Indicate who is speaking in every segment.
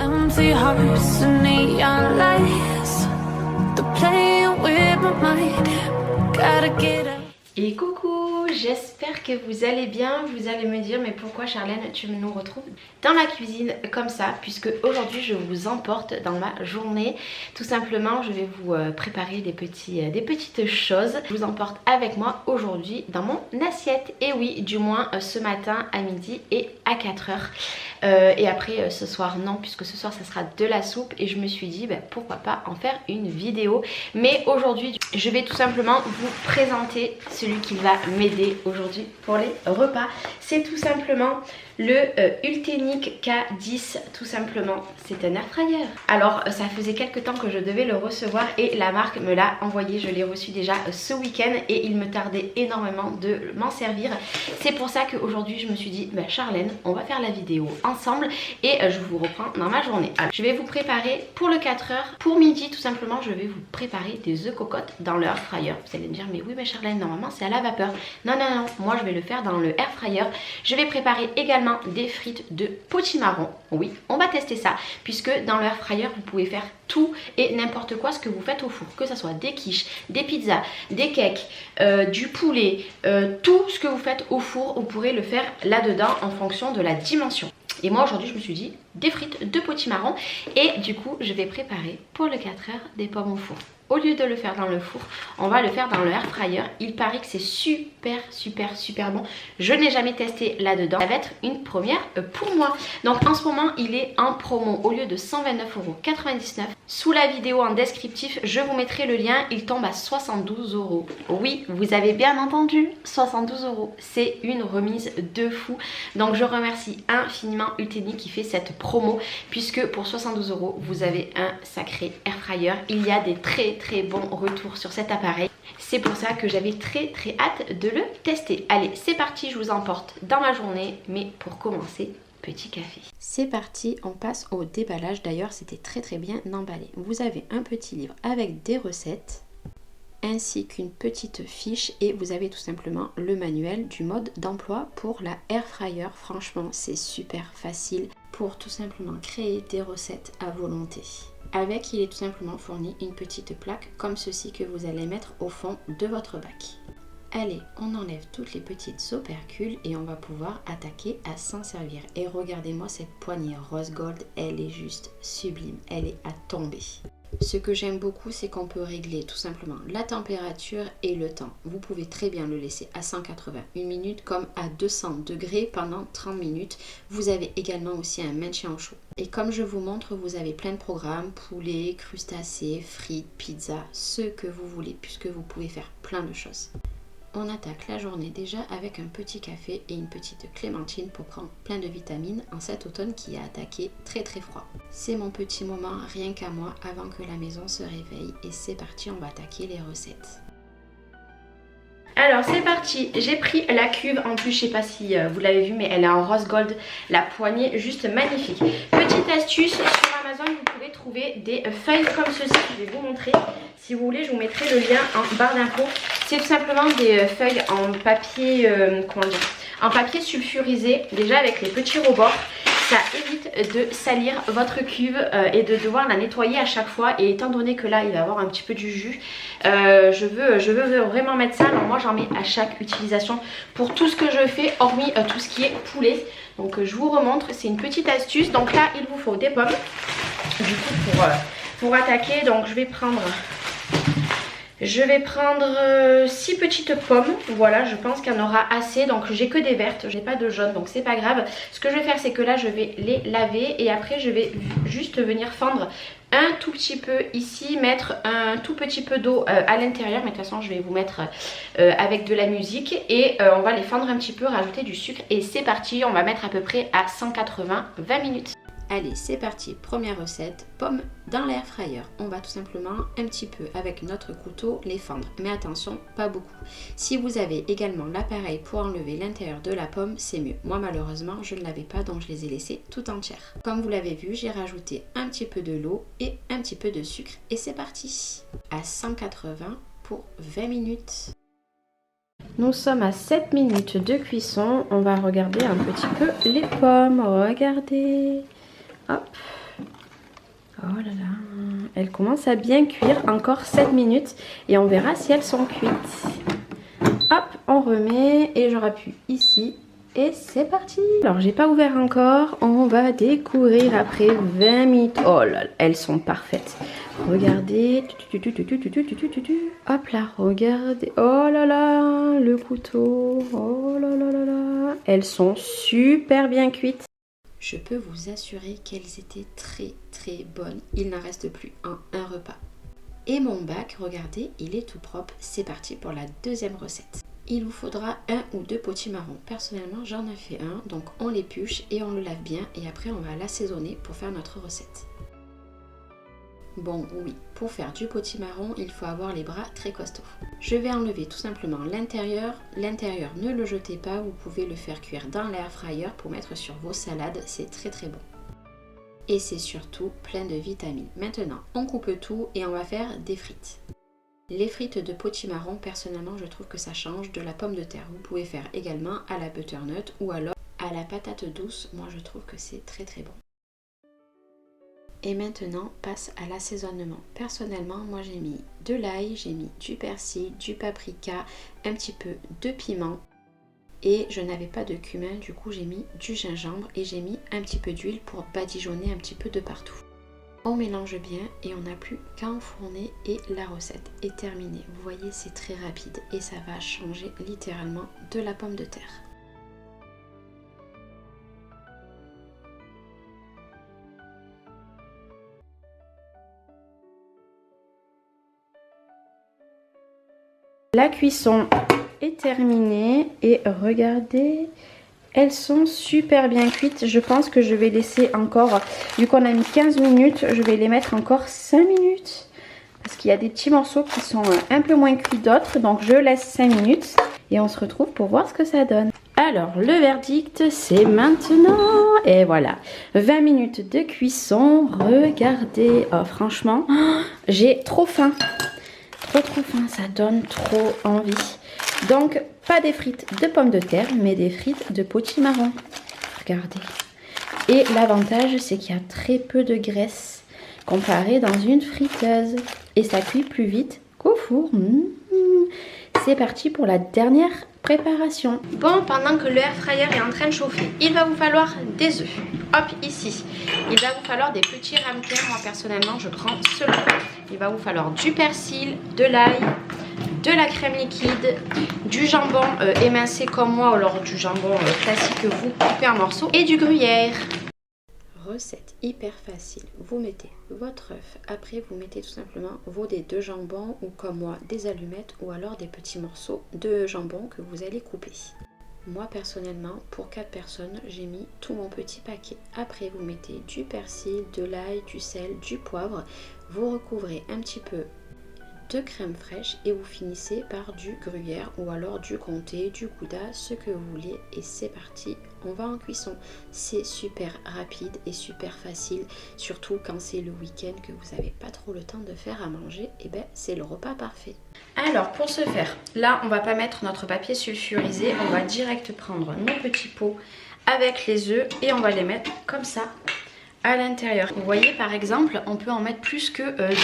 Speaker 1: Empty hearts and neon lights, they're playing with my mind. Gotta get up.
Speaker 2: Et coucou, j'espère que vous allez bien. Vous allez me dire mais pourquoi Charlène tu nous retrouves dans la cuisine comme ça, puisque aujourd'hui je vous emporte dans ma journée. Tout simplement je vais vous préparer des petites choses. Je vous emporte avec moi aujourd'hui dans mon assiette. Et oui, du moins ce matin à midi et à 4h. Et après ce soir non, puisque ce soir ça sera de la soupe. Et je me suis dit pourquoi pas en faire une vidéo. Mais aujourd'hui je vais tout simplement vous présenter celui qui va m'aider aujourd'hui pour les repas. C'est tout simplement le Ultenic K10, tout simplement. C'est un air fryer. Alors ça faisait quelques temps que je devais le recevoir et la marque me l'a envoyé. Je l'ai reçu déjà ce week-end et il me tardait énormément de m'en servir. C'est pour ça qu'aujourd'hui je me suis dit Charlène, on va faire la vidéo ensemble et je vous reprends dans ma journée. Alors, je vais vous préparer pour le 4h. Pour midi tout simplement je vais vous préparer des œufs cocottes dans le air fryer. Vous allez me dire mais oui mais Charlène, normalement c'est à la vapeur. Non, moi je vais le faire dans le air fryer. Je vais préparer également des frites de potimarron. Oui, on va tester ça, puisque dans le air fryer vous pouvez faire tout et n'importe quoi ce que vous faites au four, que ce soit des quiches, des pizzas, des cakes, du poulet, tout ce que vous faites au four vous pourrez le faire là-dedans en fonction de la dimension. Et moi aujourd'hui je me suis dit des frites de potimarron et du coup je vais préparer pour le 4h des pommes au four. Au lieu de le faire dans le four, on va le faire dans le air fryer. Il paraît que c'est super bon. Je n'ai jamais testé là-dedans. Ça va être une première pour moi. Donc en ce moment, il est en promo. Au lieu de 129,99 €, sous la vidéo en descriptif, je vous mettrai le lien. Il tombe à 72 €. Oui, vous avez bien entendu, 72 €. C'est une remise de fou. Donc je remercie infiniment Ultenic qui fait cette promo, puisque pour 72 €, vous avez un sacré air fryer. Il y a des très bon retour sur cet appareil. C'est pour ça que j'avais très hâte de le tester. Allez, c'est parti, je vous emporte dans ma journée. Mais pour commencer, petit café. C'est parti, on passe au déballage. D'ailleurs, c'était très bien emballé. Vous avez un petit livre avec des recettes ainsi qu'une petite fiche et vous avez tout simplement le manuel du mode d'emploi pour la air fryer. Franchement, c'est super facile pour tout simplement créer des recettes à volonté. Avec, il est tout simplement fourni une petite plaque comme ceci que vous allez mettre au fond de votre bac. Allez, on enlève toutes les petites opercules et on va pouvoir attaquer à s'en servir. Et regardez-moi cette poignée rose gold, elle est juste sublime, elle est à tomber. Ce que j'aime beaucoup, c'est qu'on peut régler tout simplement la température et le temps. Vous pouvez très bien le laisser à 181 minutes comme à 200 degrés pendant 30 minutes. Vous avez également aussi un maintien au chaud. Et comme je vous montre, vous avez plein de programmes, poulet, crustacés, frites, pizza, ce que vous voulez, puisque vous pouvez faire plein de choses. On attaque la journée déjà avec un petit café et une petite clémentine pour prendre plein de vitamines en cet automne qui a attaqué très froid. C'est mon petit moment rien qu'à moi avant que la maison se réveille et c'est parti, on va attaquer les recettes. Alors c'est parti, j'ai pris la cuve, en plus je sais pas si vous l'avez vu mais elle est en rose gold, la poignée juste magnifique. Petite astuce, sur Amazon vous pouvez trouver des feuilles comme ceci, je vais vous montrer. Si vous voulez je vous mettrai le lien en barre d'infos. C'est tout simplement des feuilles en papier, en papier sulfurisé, déjà avec les petits rebords. Ça évite de salir votre cuve et de devoir la nettoyer à chaque fois. Et étant donné que là il va y avoir un petit peu du jus, je veux vraiment mettre ça. Alors moi j'en mets à chaque utilisation pour tout ce que je fais, hormis tout ce qui est poulet. Donc je vous remontre, c'est une petite astuce. Donc là il vous faut des pommes. Du coup pour attaquer, donc je vais prendre 6 petites pommes, voilà, je pense qu'il y en aura assez. Donc j'ai que des vertes, j'ai pas de jaune, donc c'est pas grave. Ce que je vais faire c'est que là je vais les laver et après je vais juste venir fendre un tout petit peu ici, mettre un tout petit peu d'eau à l'intérieur. Mais de toute façon je vais vous mettre avec de la musique et on va les fendre un petit peu, rajouter du sucre et c'est parti. On va mettre à peu près à 180-20 minutes. Allez, c'est parti, première recette, pommes dans l'air fryer. On va tout simplement un petit peu avec notre couteau les fendre, mais attention, pas beaucoup. Si vous avez également l'appareil pour enlever l'intérieur de la pomme, c'est mieux. Moi malheureusement, je ne l'avais pas, donc je les ai laissées tout entières. Comme vous l'avez vu, j'ai rajouté un petit peu de l'eau et un petit peu de sucre et c'est parti. À 180 pour 20 minutes. Nous sommes à 7 minutes de cuisson. On va regarder un petit peu les pommes. Regardez. Hop. Oh là là, elles commencent à bien cuire, encore 7 minutes et on verra si elles sont cuites. Hop, on remet et je rappuie ici et c'est parti. Alors j'ai pas ouvert encore, on va découvrir après 20 minutes. Oh là là, elles sont parfaites. Regardez, hop là, regardez, oh là là, le couteau, oh là là là là, elles sont super bien cuites. Je peux vous assurer qu'elles étaient très très bonnes, il n'en reste plus un repas. Et mon bac, regardez, il est tout propre, c'est parti pour la deuxième recette. Il vous faudra 1 ou 2 potimarrons. Personnellement, j'en ai fait un, donc on l'épluche et on le lave bien et après on va l'assaisonner pour faire notre recette. Bon, oui, pour faire du potimarron, il faut avoir les bras très costauds. Je vais enlever tout simplement l'intérieur. L'intérieur, ne le jetez pas, vous pouvez le faire cuire dans l'air fryer pour mettre sur vos salades, c'est très très bon. Et c'est surtout plein de vitamines. Maintenant, on coupe tout et on va faire des frites. Les frites de potimarron, personnellement, je trouve que ça change de la pomme de terre. Vous pouvez faire également à la butternut ou alors à la patate douce. Moi, je trouve que c'est très très bon. Et maintenant, passe à l'assaisonnement. Personnellement, moi j'ai mis de l'ail, j'ai mis du persil, du paprika, un petit peu de piment. Et je n'avais pas de cumin, du coup j'ai mis du gingembre et j'ai mis un petit peu d'huile pour badigeonner un petit peu de partout. On mélange bien et on n'a plus qu'à enfourner et la recette est terminée. Vous voyez, c'est très rapide et ça va changer littéralement de la pomme de terre. La cuisson est terminée et regardez, elles sont super bien cuites. Je pense que je vais laisser encore, vu qu'on a mis 15 minutes, je vais les mettre encore 5 minutes. Parce qu'il y a des petits morceaux qui sont un peu moins cuits d'autres. Donc je laisse 5 minutes et on se retrouve pour voir ce que ça donne. Alors le verdict c'est maintenant. Et voilà, 20 minutes de cuisson. Regardez, oh, franchement, j'ai trop faim. Trop faim, ça donne trop envie. Donc pas des frites de pommes de terre, mais des frites de potimarron. Regardez. Et l'avantage c'est qu'il y a très peu de graisse comparé dans une friteuse. Et ça cuit plus vite qu'au four. C'est parti pour la dernière préparation. Bon, pendant que le air fryer est en train de chauffer, il va vous falloir des œufs. Hop, ici. Il va vous falloir des petits ramequins. Moi, personnellement, je prends ceux-là. Il va vous falloir du persil, de l'ail, de la crème liquide, du jambon émincé comme moi, ou alors du jambon classique que vous coupez en morceaux, et du gruyère. Recette hyper facile, vous mettez votre œuf, après vous mettez tout simplement vos dés de jambon ou comme moi des allumettes ou alors des petits morceaux de jambon que vous allez couper. Moi personnellement pour 4 personnes j'ai mis tout mon petit paquet. Après vous mettez du persil, de l'ail, du sel, du poivre, vous recouvrez un petit peu de crème fraîche et vous finissez par du gruyère ou alors du comté, du gouda, ce que vous voulez et c'est parti, on va en cuisson. C'est super rapide et super facile, surtout quand c'est le week-end que vous n'avez pas trop le temps de faire à manger, et ben c'est le repas parfait. Alors pour ce faire, là on va pas mettre notre papier sulfurisé, on va direct prendre nos petits pots avec les œufs et on va les mettre comme ça à l'intérieur. Vous voyez par exemple on peut en mettre plus que 2,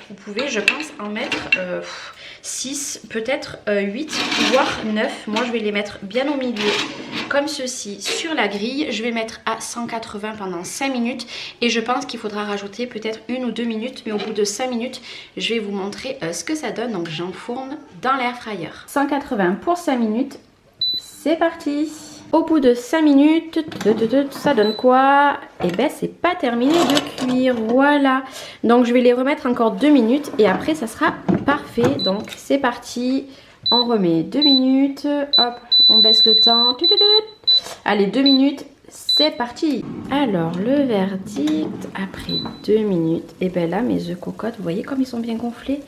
Speaker 2: vous pouvez je pense en mettre 6, peut-être 8 voire 9. Moi je vais les mettre bien au milieu comme ceci sur la grille. Je vais mettre à 180 pendant 5 minutes et je pense qu'il faudra rajouter peut-être 1 ou 2 minutes, mais au bout de 5 minutes je vais vous montrer ce que ça donne. Donc j'enfourne dans l'air fryer. 180 pour 5 minutes, c'est parti. Au bout de 5 minutes, ça donne quoi? Et ben c'est pas terminé de cuire, voilà. Donc je vais les remettre encore 2 minutes et après ça sera parfait. Donc c'est parti, on remet 2 minutes, hop, on baisse le temps. Allez 2 minutes, c'est parti. Alors le verdict, après 2 minutes, et ben là mes œufs cocottes, vous voyez comme ils sont bien gonflés,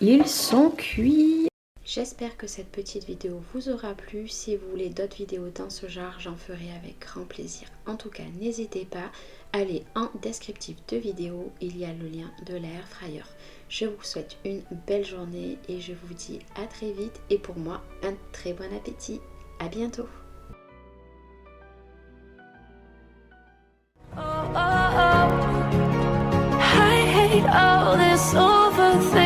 Speaker 2: ils sont cuits. J'espère que cette petite vidéo vous aura plu. Si vous voulez d'autres vidéos dans ce genre, j'en ferai avec grand plaisir. En tout cas, n'hésitez pas, allez en descriptif de vidéo, il y a le lien de l'air fryer. Je vous souhaite une belle journée et je vous dis à très vite. Et pour moi, un très bon appétit. À bientôt.
Speaker 1: Oh, oh, oh. all this overthinking.